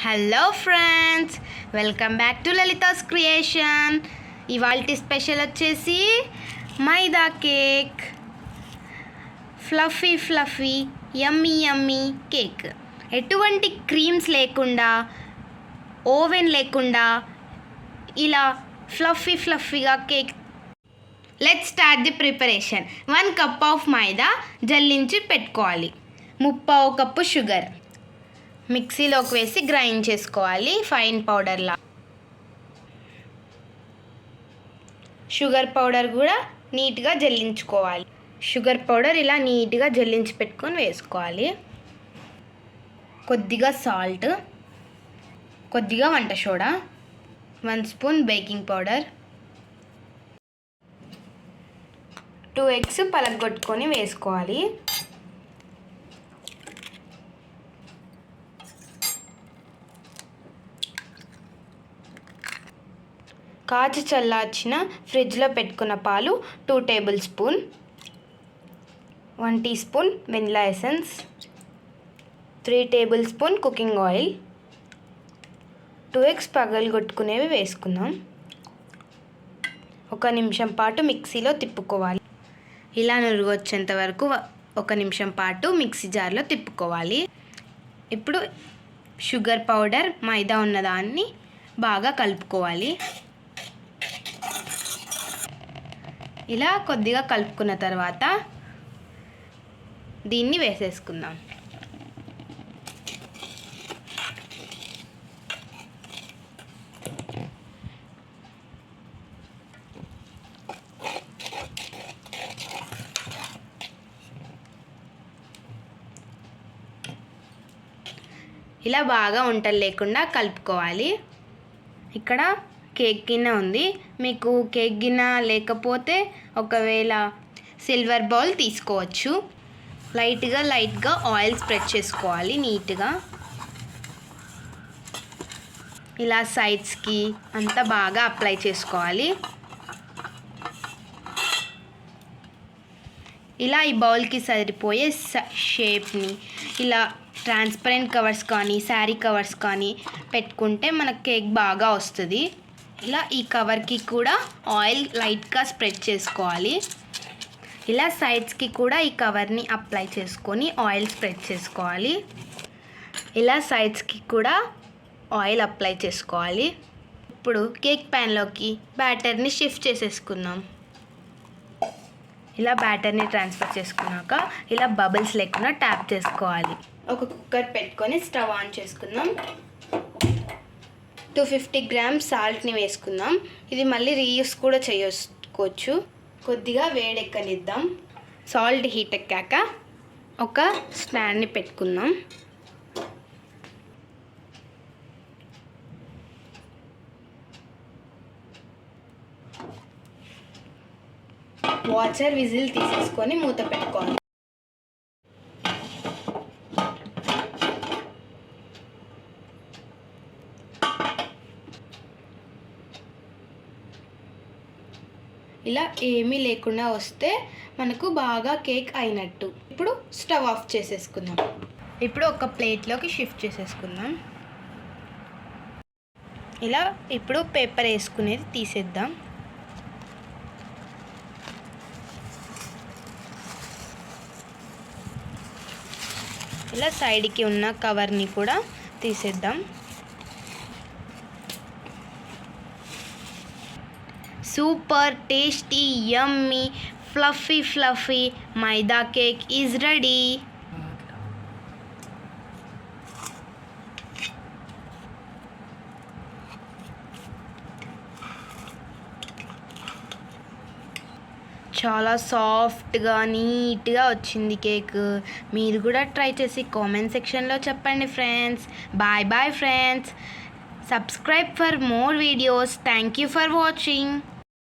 Hello friends, welcome back to Lalitha's creation. ఇవాల్టి special వచ్చేసి maida cake, fluffy yummy cake. ఎటువంటి creams లేకుండా, ఓవెన్ లేకుండా ఇలా ఫ్లఫీగా cake. Let's start the preparation. 1 cup of maida జల్లించి పెట్టుకోవాలి. 1/2 కప్పు షుగర్ మిక్సీలోకి వేసి గ్రైండ్ చేసుకోవాలి ఫైన్ పౌడర్లా. షుగర్ పౌడర్ కూడా నీట్గా జల్లించుకోవాలి. షుగర్ పౌడర్ ఇలా నీట్గా జల్లించి పెట్టుకొని వేసుకోవాలి. కొద్దిగా సాల్ట్, కొద్దిగా వంట soda, 1 spoon baking powder, 2 eggs పలగొట్టుకొని వేసుకోవాలి. కాచి చల్లార్చిన ఫ్రిడ్జ్లో పెట్టుకున్న పాలు 2 tablespoon, 1 teaspoon vanilla essence, 3 tablespoon cooking oil, 2 eggs పగలగొట్టుకునేవి వేసుకుందాం. 1 నిమిషం పాటు మిక్సీలో తిప్పుకోవాలి. ఇలా నురుగు వచ్చేంత వరకు 1 నిమిషం పాటు మిక్సీ జార్లో తిప్పుకోవాలి. ఇప్పుడు షుగర్ పౌడర్, మైదా ఉన్నదాన్ని బాగా కలుపుకోవాలి. ఇలా కొద్దిగా కలుపుకున్న తర్వాత దీన్ని వేసేసుకుందాం. ఇలా బాగా ఉండలు లేకుండా కలుపుకోవాలి. ఇక్కడ కేక్ గిన్నె ఉంది. మీకు కేక్ గిన్నె లేకపోతే ఒకవేళ సిల్వర్ బౌల్ తీసుకోవచ్చు. లైట్గా ఆయిల్ స్ప్రెడ్ చేసుకోవాలి నీట్గా. ఇలా సైడ్స్కి అంతా బాగా అప్లై చేసుకోవాలి. ఇలా ఈ బౌల్కి సరిపోయే షేప్ని ఇలా ట్రాన్స్పరెంట్ కవర్స్ కానీ శారీ కవర్స్ కానీ పెట్టుకుంటే మనకు కేక్ బాగా వస్తుంది. ఇలా ఈ కవర్కి కూడా ఆయిల్ లైట్గా స్ప్రెడ్ చేసుకోవాలి. ఇలా సైడ్స్కి కూడా ఈ కవర్ని అప్లై చేసుకొని ఆయిల్ స్ప్రెడ్ చేసుకోవాలి. ఇలా సైడ్స్కి కూడా ఆయిల్ అప్లై చేసుకోవాలి. ఇప్పుడు కేక్ ప్యాన్లోకి బ్యాటర్ని షిఫ్ట్ చేసేసుకుందాం. ఇలా బ్యాటర్ని ట్రాన్స్ఫర్ చేసుకున్నాక ఇలా బబుల్స్ లేకుండా ట్యాప్ చేసుకోవాలి. ఒక కుక్కర్ పెట్టుకొని స్టవ్ ఆన్ చేసుకుందాం. 250 గ్రామ్స్ సాల్ట్ని వేసుకుందాం. ఇది మళ్ళీ రీయూస్ కూడా చేసుకోవచ్చు. కొద్దిగా వేడెక్కనిద్దాం. సాల్ట్ హీట్ ఎక్కాక ఒక స్టాండ్ని పెట్టుకుందాం. వాటర్ విజిల్ తీసేసుకొని మూత పెట్టుకోవాలి. ఇలా ఏమీ లేకుండా వస్తే మనకు బాగా కేక్ అయినట్టు. ఇప్పుడు స్టవ్ ఆఫ్ చేసేసుకుందాం. ఇప్పుడు ఒక ప్లేట్లోకి షిఫ్ట్ చేసేసుకుందాం. ఇలా ఇప్పుడు పేపర్ వేసుకునేది తీసేద్దాం. ఇలా సైడ్కి ఉన్న కవర్ని కూడా తీసేద్దాం. Super tasty, yummy, fluffy maida cake is ready. చాలా సాఫ్ట్గా నీట్గా వచ్చింది కేక్. మీరు కూడా ట్రై చేసి కామెంట్ సెక్షన్లో చెప్పండి friends. Boy friends. Subscribe for more videos. Thank you for watching.